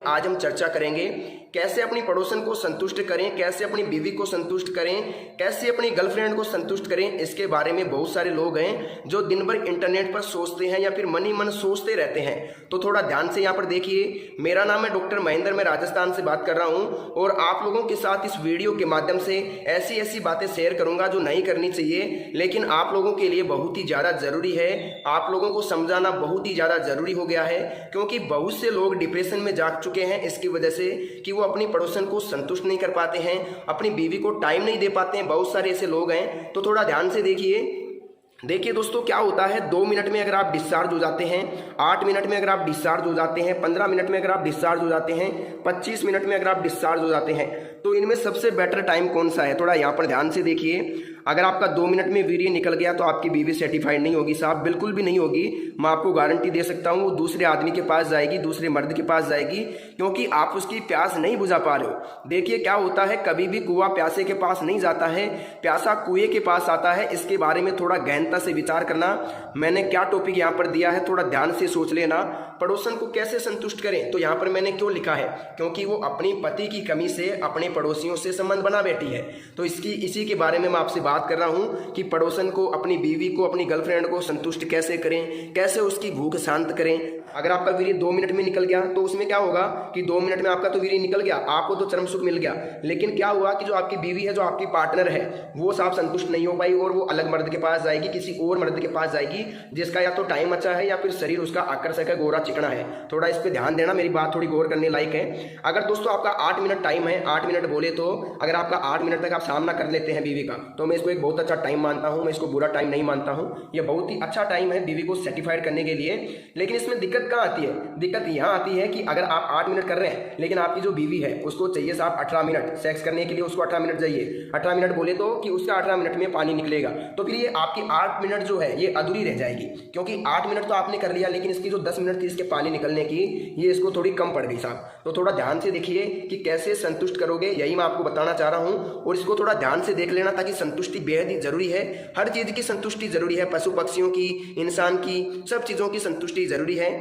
आज हम चर्चा करेंगे कैसे अपनी पड़ोसन को संतुष्ट करें, कैसे अपनी बीवी को संतुष्ट करें, कैसे अपनी गर्लफ्रेंड को संतुष्ट करें। इसके बारे में बहुत सारे लोग हैं जो दिन भर इंटरनेट पर सोचते हैं या फिर मन ही मन सोचते रहते हैं। तो थोड़ा ध्यान से यहाँ पर देखिए। मेरा नाम है डॉक्टर महेंद्र, मैं राजस्थान से बात कर रहा हूँ और आप लोगों के साथ इस वीडियो के माध्यम से ऐसी ऐसी बातें शेयर करूंगा जो नहीं करनी चाहिए, लेकिन आप लोगों के लिए बहुत ही ज़्यादा ज़रूरी है। आप लोगों को समझाना बहुत ही ज़्यादा ज़रूरी हो गया है, क्योंकि बहुत से लोग डिप्रेशन में जा चुके हैं इसकी वजह से कि वो अपनी पड़ोसन को संतुष्ट नहीं कर पाते हैं, अपनी बीवी को टाइम नहीं दे पाते हैं। बहुत सारे ऐसे लोग हैं। तो थोड़ा ध्यान से देखिए दोस्तों, क्या होता है 2 मिनट में अगर आप डिस्चार्ज हो जाते हैं, 8 मिनट में अगर आप डिस्चार्ज हो जाते हैं, 15 मिनट में अगर आप डिस्चार्ज हो जाते हैं, 25 मिनट में अगर आप डिस्चार्ज हो जाते हैं, तो इनमें सबसे बेटर टाइम कौन सा है? थोड़ा यहाँ पर ध्यान से देखिए। अगर आपका 2 मिनट में वीर्य निकल गया तो आपकी बीवी सर्टिफाइड नहीं होगी साहब, बिल्कुल भी नहीं होगी। मैं आपको गारंटी दे सकता हूँ वो दूसरे आदमी के पास जाएगी, दूसरे मर्द के पास जाएगी, क्योंकि आप उसकी प्यास नहीं बुझा पा रहे हो। देखिए क्या होता है, कभी भी कुआं प्यासे के पास नहीं जाता है, प्यासा कुएं के पास आता है। इसके बारे में थोड़ा गहनता से विचार करना। मैंने क्या टॉपिक यहाँ पर दिया है, थोड़ा ध्यान से सोच लेना। पड़ोसन को कैसे संतुष्ट करें, तो यहाँ पर मैंने क्यों लिखा है, क्योंकि वो अपनी पति की कमी से अपने पड़ोसियों से संबंध बना बैठी है। तो इसी के बारे में मैं आपसे बात कर रहा हूँ कि पड़ोसन को, अपनी बीवी को, अपनी गर्लफ्रेंड को संतुष्ट कैसे करें, कैसे उसकी भूख शांत करें। अगर आपका वीर्य 2 मिनट में निकल गया तो उसमें क्या होगा कि 2 मिनट में आपका तो वीर्य निकल गया, आपको तो चरम सुख मिल गया, लेकिन क्या हुआ कि जो आपकी बीवी है, जो आपकी पार्टनर है, वो साहब संतुष्ट नहीं हो पाई और वो अलग मर्द के पास जाएगी, किसी और मर्द के पास जाएगी जिसका या तो टाइम अच्छा है या फिर शरीर उसका आकर्षक है, गोरा चिकना है। थोड़ा इस पर ध्यान देना, मेरी बात थोड़ी गौर करने लायक है। अगर दोस्तों आपका 8 मिनट टाइम है, 8 मिनट बोले तो अगर आपका 8 मिनट तक आप सामना कर लेते हैं बीवी का, तो मैं इसको एक बहुत अच्छा टाइम मानता हूँ, मैं इसको बुरा टाइम नहीं मानता हूँ। ये बहुत ही अच्छा टाइम है बीवी को सेटिस्फाइड करने के लिए। लेकिन इसमें दिक्कत कहाँ आती है? दिक्कत यहाँ आती है कि अगर आप 8 मिनट कर रहे हैं, लेकिन आपकी जो बीवी है उसको चाहिए साहब 18 मिनट सेक्स करने के लिए, उसको 18 मिनट चाहिए। 18 मिनट बोले तो कि उसका 18 मिनट में पानी निकलेगा, तो फिर ये आपकी 8 मिनट जो है ये अधूरी रह जाएगी, क्योंकि 8 मिनट तो आपने कर लिया, लेकिन इसकी जो 10 मिनट थी इसके पानी निकलने की, ये इसको थोड़ी कम पड़ गई साहब। तो थोड़ा ध्यान से देखिए कि कैसे संतुष्ट करोगे, यही मैं आपको बताना चाह रहा हूँ। और इसको थोड़ा ध्यान से देख लेना, ताकि संतुष्टि बेहद ही जरूरी है। हर चीज़ की संतुष्टि जरूरी है, पशु पक्षियों की, इंसान की, सब चीज़ों की संतुष्टि जरूरी है।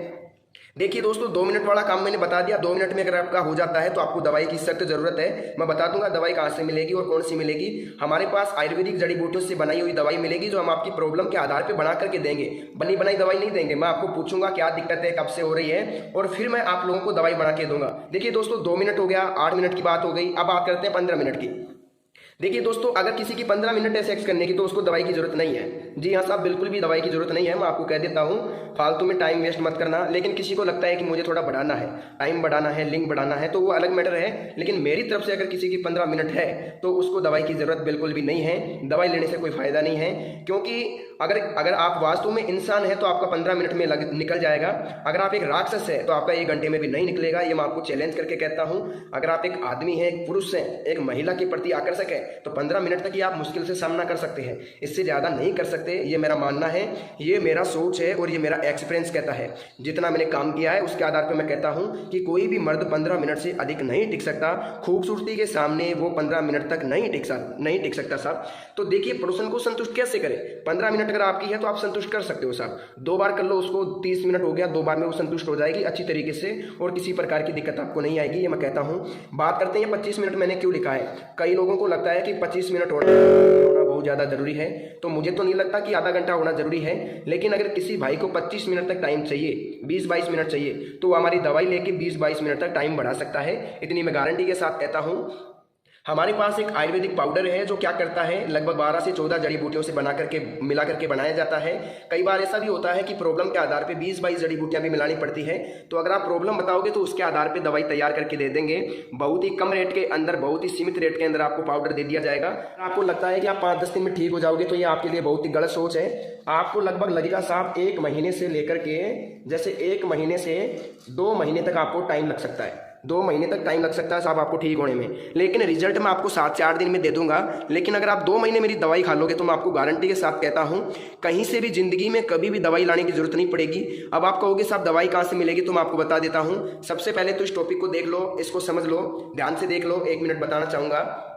देखिए दोस्तों, 2 मिनट वाला काम मैंने बता दिया। 2 मिनट में अगर आपका हो जाता है तो आपको दवाई की सख्त जरूरत है। मैं बता दूंगा दवाई कहाँ से मिलेगी और कौन सी मिलेगी। हमारे पास आयुर्वेदिक जड़ी बूटियों से बनाई हुई दवाई मिलेगी, जो हम आपकी प्रॉब्लम के आधार पर बना करके देंगे। बनी बनाई दवाई नहीं देंगे। मैं आपको पूछूंगा क्या दिक्कत है, कब से हो रही है, और फिर मैं आप लोगों को दवाई बना के दूंगा। देखिए दोस्तों, 2 मिनट हो गया, 8 मिनट की बात हो गई। अब बात करते हैं 15 मिनट की। देखिए दोस्तों, अगर किसी की 15 मिनट है सेक्स करने की तो उसको दवाई की जरूरत नहीं है। जी हाँ साहब, बिल्कुल भी दवाई की जरूरत नहीं है। मैं आपको कह देता हूँ, फालतू में टाइम वेस्ट मत करना। लेकिन किसी को लगता है कि मुझे थोड़ा बढ़ाना है, टाइम बढ़ाना है, लिंक बढ़ाना है, तो वो अलग मैटर है। लेकिन मेरी तरफ से अगर किसी की 15 मिनट है तो उसको दवाई की जरूरत बिल्कुल भी नहीं है। दवाई लेने से कोई फायदा नहीं है, क्योंकि अगर आप वास्तव में इंसान है तो आपका 15 मिनट में निकल जाएगा। अगर आप एक राक्षस है तो आपका 1 घंटे में भी नहीं निकलेगा। ये मैं आपको चैलेंज करके कहता हूँ। अगर आप एक आदमी है, एक पुरुष है, एक महिला के प्रति आकर्षक है, तो 15 मिनट तक ही आप मुश्किल से सामना कर सकते हैं। इससे ज़्यादा नहीं कर सकते, ये मेरा मानना है, ये मेरा सोच है और ये मेरा एक्सपीरियंस कहता है। जितना मैंने काम किया है उसके आधार पर मैं कहता हूँ कि कोई भी मर्द 15 मिनट से अधिक नहीं टिक सकता। खूबसूरती के सामने वो 15 मिनट तक नहीं टिक सकता साहब। तो देखिए, पड़ोसन को संतुष्ट कैसे करें। 15 मिनट अगर आपकी है तो आप संतुष्ट कर सकते हो साहब। 2 बार कर लो उसको, 30 मिनट हो गया, 2 बार में वो संतुष्ट हो जाएगी अच्छी तरीके से, और किसी प्रकार की दिक्कत आपको नहीं आएगी, ये मैं कहता हूँ। बात करते हैं 25 मिनट मैंने क्यों लिखा है। कई लोगों को लगता है कि 25 मिनट होना बहुत ज़्यादा जरूरी है, तो मुझे तो नहीं लगता कि आधा घंटा होना जरूरी है। लेकिन अगर किसी भाई को 25 मिनट तक टाइम चाहिए, 20-22 मिनट चाहिए, तो वो हमारी दवाई लेके 20-22 मिनट तक टाइम बढ़ा सकता है। इतनी मैं गारंटी के साथ कहता हूँ। हमारे पास एक आयुर्वेदिक पाउडर है जो क्या करता है, लगभग 12 से 14 जड़ी बूटियों से मिला करके बनाया जाता है। कई बार ऐसा भी होता है कि प्रॉब्लम के आधार पे 20-22 जड़ी बूटियां भी मिलानी पड़ती है। तो अगर आप प्रॉब्लम बताओगे तो उसके आधार पे दवाई तैयार करके दे देंगे। बहुत ही कम रेट के अंदर, बहुत ही सीमित रेट के अंदर आपको पाउडर दे दिया जाएगा। आपको लगता है कि आप 5-10 दिन में ठीक हो जाओगे, तो ये आपके लिए बहुत ही गलत सोच है। आपको लगभग लगेगा साहब 1 महीने से लेकर के, जैसे 1 महीने से 2 महीने तक आपको टाइम लग सकता है। 2 महीने तक टाइम लग सकता है साहब आपको ठीक होने में, लेकिन रिजल्ट मैं आपको 7 से 8 दिन में दे दूंगा। लेकिन अगर आप 2 महीने मेरी दवाई खा लोगे तो मैं आपको गारंटी के साथ कहता हूं, कहीं से भी जिंदगी में कभी भी दवाई लाने की जरूरत नहीं पड़ेगी। अब आप कहोगे साहब दवाई कहाँ से मिलेगी, तो मैं आपको बता देता हूं। सबसे पहले तो इस टॉपिक को देख लो, इसको समझ लो, ध्यान से देख लो। 1 मिनट बताना चाहूँगा।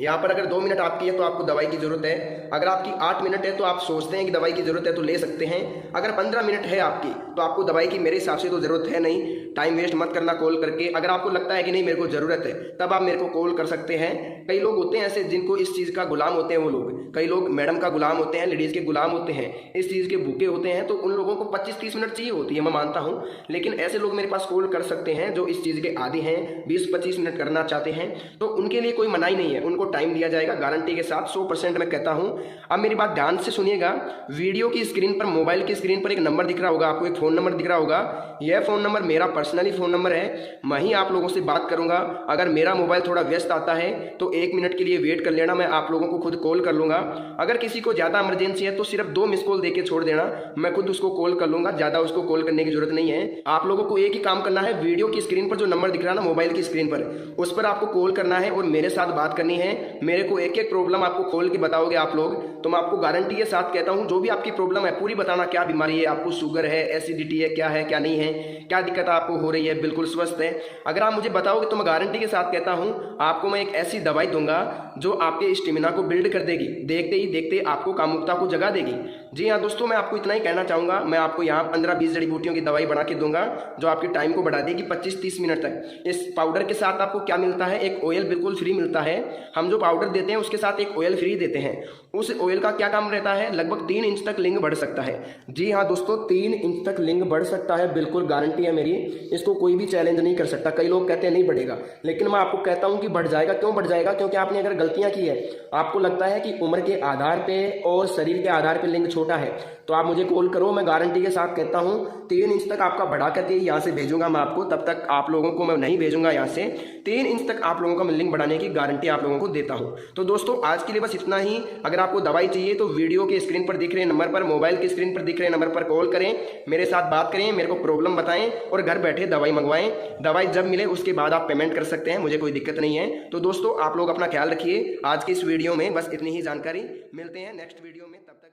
यहाँ पर अगर 2 मिनट आपकी है तो आपको दवाई की जरूरत है। अगर आपकी 8 मिनट है तो आप सोचते हैं कि दवाई की जरूरत है तो ले सकते हैं। अगर 15 मिनट है आपकी तो आपको दवाई की मेरे हिसाब से तो जरूरत है नहीं। टाइम वेस्ट मत करना कॉल करके। अगर आपको लगता है कि नहीं मेरे को ज़रूरत है तब आप मेरे को कॉल कर सकते हैं। कई लोग होते हैं ऐसे जिनको इस चीज़ का गुलाम होते हैं, वो लोग, कई लोग मैडम का गुलाम होते हैं, लेडीज़ के गुलाम होते हैं, इस चीज़ के भूखे होते हैं, तो उन लोगों को 25-30 मिनट चाहिए होती है, मैं मानता हूँ। लेकिन ऐसे लोग मेरे पास कॉल कर सकते हैं जो इस चीज़ के आदी हैं, 20-25 मिनट करना चाहते हैं, तो उनके लिए कोई मनाही नहीं है, उनको टाइम दिया जाएगा गारंटी के साथ, 100% मैं कहता हूँ। अब मेरी बात ध्यान से सुनिएगा। वीडियो की स्क्रीन पर, मोबाइल की स्क्रीन पर एक नंबर दिख रहा होगा आपको, एक फ़ोन नंबर दिख रहा होगा। यह फ़ोन नंबर मेरा पर्सनली फ़ोन नंबर है, मैं ही आप लोगों से बात करूंगा। अगर मेरा मोबाइल थोड़ा व्यस्त आता है तो 1 मिनट के लिए वेट कर लेना, मैं आप लोगों को खुद कॉल कर लूँगा। अगर किसी को ज़्यादा इमरजेंसी है तो सिर्फ 2 मिस कॉल देके छोड़ देना, मैं खुद उसको कॉल कर लूँगा, ज़्यादा उसको कॉल करने की जरूरत नहीं है। आप लोगों को एक ही काम करना है, वीडियो की स्क्रीन पर जो नंबर दिख रहा है ना मोबाइल की स्क्रीन पर, उस पर आपको कॉल करना है और मेरे साथ बात करनी है। मेरे को एक एक प्रॉब्लम आपको खोल के बताओगे आप लोग, तो मैं आपको गारंटी के साथ कहता हूँ जो भी आपकी प्रॉब्लम है पूरी बताना, क्या बीमारी है आपको, शुगर है, एसिडिटी है, क्या है क्या नहीं है, क्या दिक्कत आपको हो रही है, बिल्कुल स्वस्थ है। अगर आप मुझे बताओगे तो मैं गारंटी के साथ कहता हूँ आपको मैं एक ऐसी दवाई दूंगा जो आपके स्टेमिना को बिल्ड कर देगी, देखते ही देखते आपको कामुकता को जगा देगी। जी हाँ दोस्तों, मैं आपको इतना ही कहना चाहूँगा। मैं आपको यहाँ 15-20 जड़ी बूटियों की दवाई बना के दूंगा जो आपके टाइम को बढ़ा देगी 25-30 मिनट तक। इस पाउडर के साथ आपको क्या मिलता है, एक ऑयल बिल्कुल फ्री मिलता है। हम जो पाउडर देते हैं उसके साथ एक ऑयल फ्री देते हैं। उस ऑयल का क्या काम रहता है, लगभग 3 इंच तक लिंग बढ़ सकता है। जी हाँ दोस्तों, 3 इंच तक लिंग बढ़ सकता है, बिल्कुल गारंटी है मेरी, इसको कोई भी चैलेंज नहीं कर सकता। कई लोग कहते हैं नहीं बढ़ेगा, लेकिन मैं आपको कहता हूं कि बढ़ जाएगा। क्यों बढ़ जाएगा? क्योंकि आपने अगर गलतियां की है, आपको लगता है कि उम्र के आधार पे और शरीर के आधार पे लिंग छोटा है, तो आप मुझे कॉल करो, मैं गारंटी के साथ कहता हूं 3 इंच तक आपका बढ़ा करके यहाँ से भेजूंगा मैं आपको। तब तक आप लोगों को मैं नहीं भेजूंगा यहाँ से, 3 इंच तक आप लोगों का मैं लिंग बढ़ाने की गारंटी आप लोगों को देता हूँ। तो दोस्तों आज के लिए बस इतना ही। अगर आपको दवाई चाहिए तो वीडियो के स्क्रीन पर दिख रहे नंबर पर, मोबाइल की स्क्रीन पर दिख रहे नंबर पर कॉल करें, मेरे साथ बात करें, मेरे को प्रॉब्लम बताएं और घर बैठे दवाई मंगवाएं। दवाई जब मिले उसके बाद आप पेमेंट कर सकते हैं, मुझे कोई दिक्कत नहीं है। तो दोस्तों आप लोग अपना ख्याल रखिए। आज की इस वीडियो में बस इतनी ही जानकारी, मिलते हैं नेक्स्ट वीडियो में, तब तक